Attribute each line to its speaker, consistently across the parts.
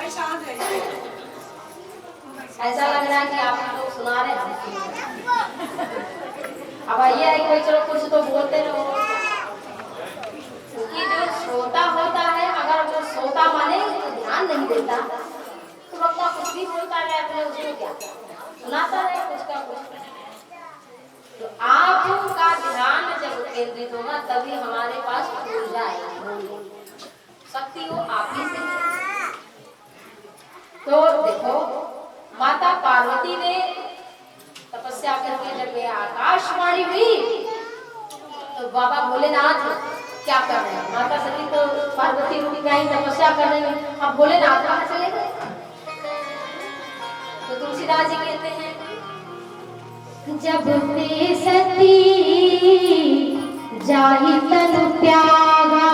Speaker 1: ऐसा लग रहा है कि आप लोग सुना रहे हैं। अब ये है कोई चलो कुछ तो बोलते रहो, क्योंकि जो श्रोता होता है अगर वो श्रोता माने तो ध्यान नहीं देता तो वक्ता कुछ भी बोलता है अपने उसको क्या सुनाता है कुछ का कुछ। तो आपका ध्यान जब केंद्रित होगा तभी हमारे पास ऊर्जा आएगी, शक्ति वो आप ही से। तो देखो माता पार्वती ने तपस्या करके जब ये आकाशवाणी हुई तो बाबा भोलेनाथ क्या कर रहे हैं? माता सती तो पार्वती रुक गई तपस्या कर रही है, अब भोलेनाथ कहाँ चले गए? तो तुलसीदास जी कहते हैं जब ते सती जाहि तनु त्यागा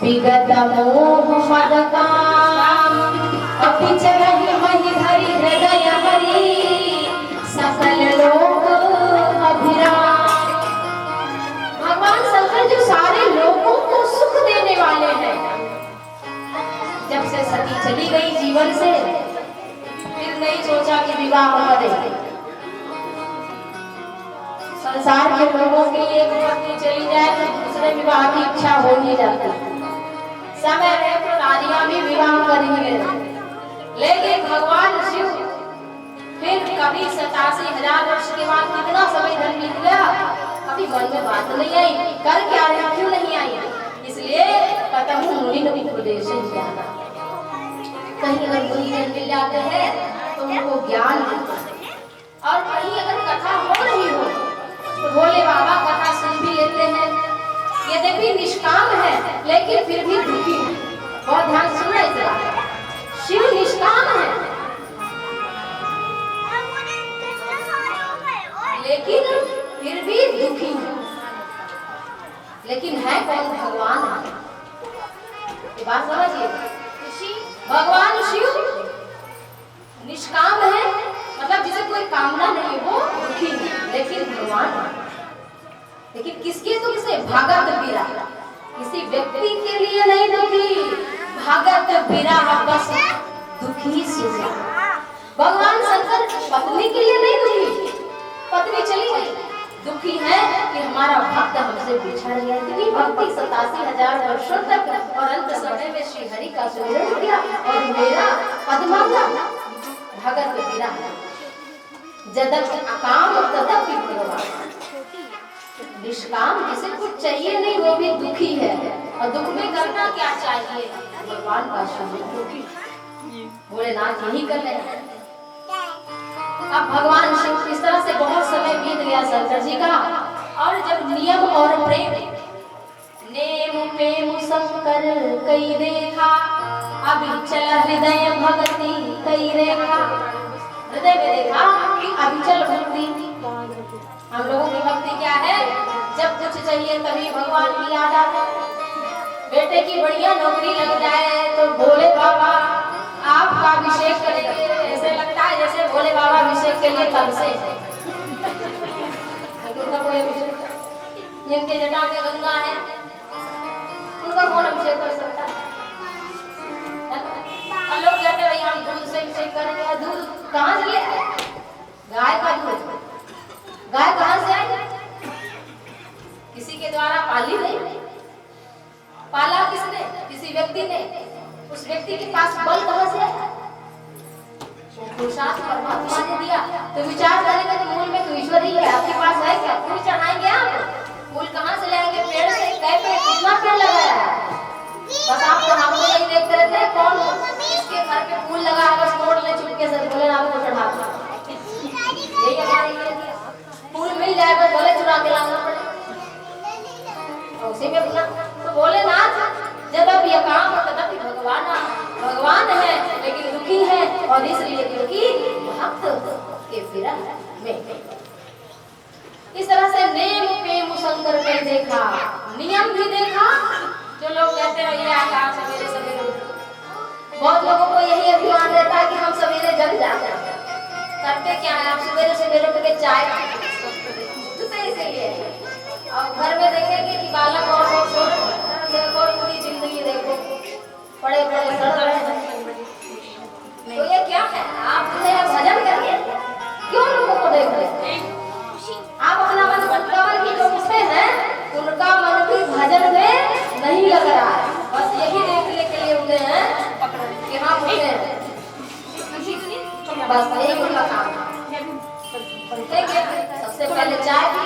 Speaker 1: विगत मोह मद काम अपि चरहि महि धरि हृदय हरि सकल लोक अभिराम। भगवान शंकर जो सारे लोगों को सुख देने वाले हैं, जब से सती चली गई जीवन से फिर नहीं सोचा कि विवाह करें। संसार के लोगों के लिए पत्नी चली जाए तो दूसरे विवाह की इच्छा हो नहीं जाती। समय रहे तो नारियां भी विवाह करेंगे, लेकिन भगवान शिव फिर कभी 87,000 वर्ष के बाद कितना समय धन बीत गया, अभी मन में बात नहीं आई, कर क्या रहे क्यों नहीं आई। इसलिए कतहु मुनि उपदेश ज्ञान, कहीं अगर मुनि मिल जाते हैं तो उनको ज्ञान मिलता है, और कहीं अगर कथा हो रही हो तो भोले बाबा कथा सुन भी लेते हैं। ये देखिए निष्काम है लेकिन फिर भी दुखी है, बहुत ध्यान सुना इसे। शिव निष्काम है लेकिन फिर भी दुखी है, लेकिन है कौन? भगवान है। ये बात समझिए, भगवान शिव निष्काम है, मतलब जिसे कोई कामना नहीं वो दुखी है, लेकिन भगवान है। लेकिन किसके तो किसे? भगत विरह, किसी व्यक्ति के लिए नहीं दुखी, भगत विरह बस दुखी सुजा। भगवान शंकर पत्नी के लिए नहीं दुखी, पत्नी चली गई, दुखी है कि हमारा भक्त हमसे बिछड़ गया। इतनी भक्ति 87,000 वर्षों तक, और अंत समय में श्री हरि का सुमिरन किया और मेरा पद मांगा। भगत विरह जदक अकाम तदपि भगवान। निष्काम, जिसे कुछ चाहिए नहीं वो भी दुखी है, और दुख में करना क्या चाहिए, भगवान का शब्द भोलेनाथ यही कर रहे हैं। अब भगवान शिव इस तरह से बहुत समय बीत गया शंकर जी का, और जब नियम और प्रेम नेम प्रेम शंकर कई देखा, अभी चला हृदय भक्ति कई रेखा। हृदय में देखा कि अभिचल भक्ति, हम लोगों की भक्ति क्या है, जब कुछ चाहिए तभी भगवान की याद आती। बेटे की बढ़िया नौकरी लग जाए तो भोले बाबा आपका अभिषेक करेंगे, ऐसे लगता है जैसे भोले बाबा अभिषेक के लिए कब से उनका कोई अभिषेक, जिनके जटा में गंगा है उनका कौन अभिषेक कर सकता है? और लोग कहते हैं भाई हम दूध से अभिषेक करेंगे। दूध कहाँ से ले आए? गाय का दूध, गाय कहाँ से आई? किसी के द्वारा पाली नहीं, पाला किसने? किसी व्यक्ति ने। उस व्यक्ति के पास बल कहाँ से आया? पुरुषार्थ परमात्मा ने दिया। तो विचार करेंगे तो मूल में तो ईश्वर ही है। आपके पास है क्या? फूल चढ़ाएंगे आप? फूल कहाँ से लाएंगे? पेड़ से। कई पेड़, कितना पेड़ लगाया है? बस आप तो हम लोग नहीं देखते रहते हैं कौन इसके घर पे फूल लगा है, बस तोड़ ले चुपके से, बोले ना आपको चढ़ा दो। यही हमारे लिए फूल मिल जाए बस बोले चुरा के लाना पड़े, उसी में अपना तो भोलेनाथ जब अब ये काम होता था कि भगवान है लेकिन दुखी है, और इसलिए क्योंकि भक्त के विरह में। इस तरह से नेम प्रेम शंकर के देखा, नियम भी देखा। जो लोग कहते हैं ये आकाश सवेरे सवेरे, बहुत लोगों को यही अभिमान रहता है कि हम सवेरे जग जाते हैं। करते क्या है आप? सवेरे सवेरे उठ के चाय इसीलिए, और घर में देखेंगे कि बालक और लोग सो रहे हैं, देखो पूरी जिंदगी देखो पड़े पड़े सड़ रहे हैं। तो ये क्या है? आप भजन करिए, क्यों लोगों को देख रहे हैं? आप अपना मन भटकावन की जो मुझसे हैं उनका मन भी भजन में नहीं लग रहा है, बस यही देखने के लिए उठे हैं कि हम उठे हैं, बस यही उनका काम है। सबसे पहले चाय पी,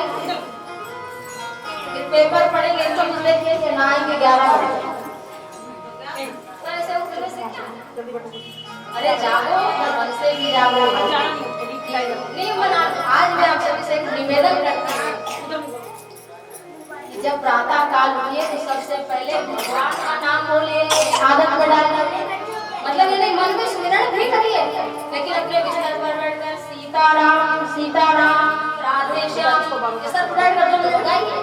Speaker 1: फिर पेपर पढ़ेंगे, समझ लेंगे कि नहाएंगे 11 बजे। तो ऐसे उठने से क्या? अरे जागो, मन से भी जागो। नहीं मना, आज मैं आप सभी से एक निवेदन करती हूँ, जब प्रातः काल उठिए तो सबसे पहले भगवान का नाम बोलिए, आदत में डालिए। मतलब ये नहीं, मन में स्मरण भी करिए, लेकिन अपने बिस्तर पर बैठकर सीताराम सीताराम राधे श्याम ये सब बैठकर जब लगाइए,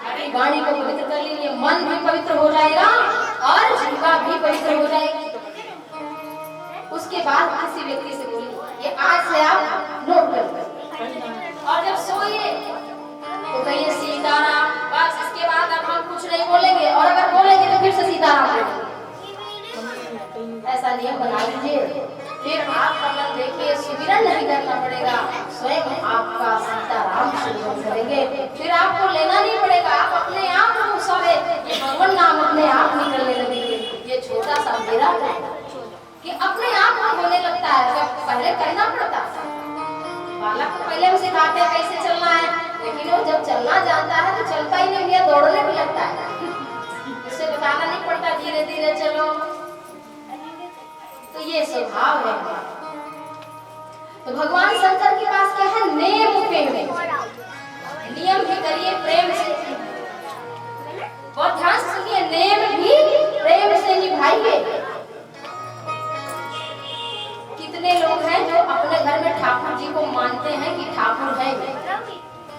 Speaker 1: अपनी वाणी को पवित्र कर लीजिए, मन भी पवित्र हो जाएगा और जीवा भी पवित्र हो जाएगी। उसके बाद किसी व्यक्ति से बोलिए, ये आज से आप नोट कर, और जब सोइए तो कहिए सीताराम, बस इसके बाद अब हम कुछ नहीं बोलेंगे, और अगर बोलेंगे तो फिर से सीताराम बोलेंगे। ऐसा नियम बना लीजिए, फिर आपका मन देखिए सुमिरन नहीं करना पड़ेगा, स्वयं आपका सीताराम सुमिरन करेंगे, फिर आपको लेना नहीं पड़ेगा, आप अपने आप को सारे ये भगवान नाम अपने आप निकलने लगेंगे। ये छोटा सा मेरा है कि अपने आप को होने लगता है, जब पहले करना पड़ता है। बालक को पहले हम सिखाते हैं कैसे चलना है, लेकिन वो जब चलना जानता है तो चलता ही नहीं, है दौड़ने भी लगता है, उसे बताना नहीं पड़ता धीरे धीरे चलो। तो ये स्वभाव है। तो भगवान शंकर के पास क्या है? नेम प्रेम, नियम भी करिए प्रेम से, बहुत ध्यान से सुनिए, नेम भी प्रेम से निभाइए। कितने लोग हैं जो अपने घर में ठाकुर जी को मानते हैं कि ठाकुर है,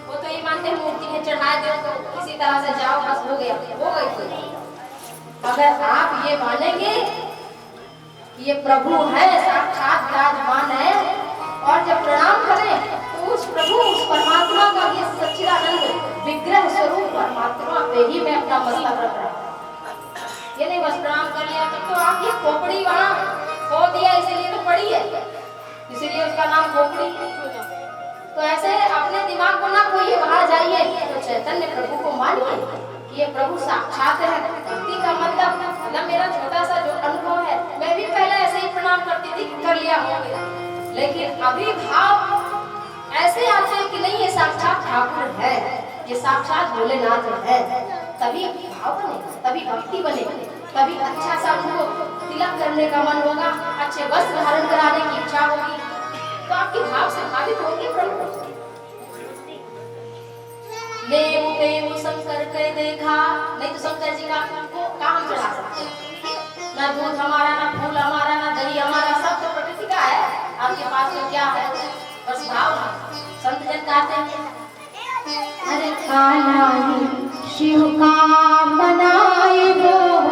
Speaker 1: वो तो ये मानते हैं मूर्ति में चढ़ा दो तो किसी तरह से जाओ बस हो गया, हो गई। अगर आप ये मानेंगे कि ये प्रभु है, साक्षात विराजमान है, और जब प्रणाम करें तो उस प्रभु उस परमात्मा का ये सच्चिदानंद विग्रह स्वरूप परमात्मा पे ही मैं अपना मस्तक रख रहा हूँ। ये नहीं बस प्रणाम कर लिया तो आप ये खोपड़ी वहाँ खो दिया इसीलिए तो पड़ी है, इसीलिए उसका नाम खोपड़ी। तो ऐसे अपने दिमाग को ना खोइए, वहां जाइए तो चैतन्य प्रभु को मानिए कि ये प्रभु साक्षात है। भक्ति का मतलब मेरा छोटा सा जो अनुभव है, मैं भी पहले ऐसे ही प्रणाम करती थी, कर लिया हो गया, लेकिन अभी भाव ऐसे आते हैं कि नहीं ये साक्षात ठाकुर है, ये साक्षात भोलेनाथ है, तभी भाव बनेगा, तभी भक्ति बनेगी, तभी अच्छा सा उनको तिलक करने का मन होगा, अच्छे वस्त्र धारण कराने की इच्छा होगी, तो आपके भाव से भावित होंगे प्रभु। नेम प्रेम शंकर के देखा, नहीं तो शंकर जी का को काम चढ़ा सकते, ना दूध हमारा, ना फूल हमारा, ना दही हमारा, सब तो प्रकृति का है, आपके पास तो क्या है, बस भाव। संत जन कहते हैं अरे कान्हा शिव का मनाए वो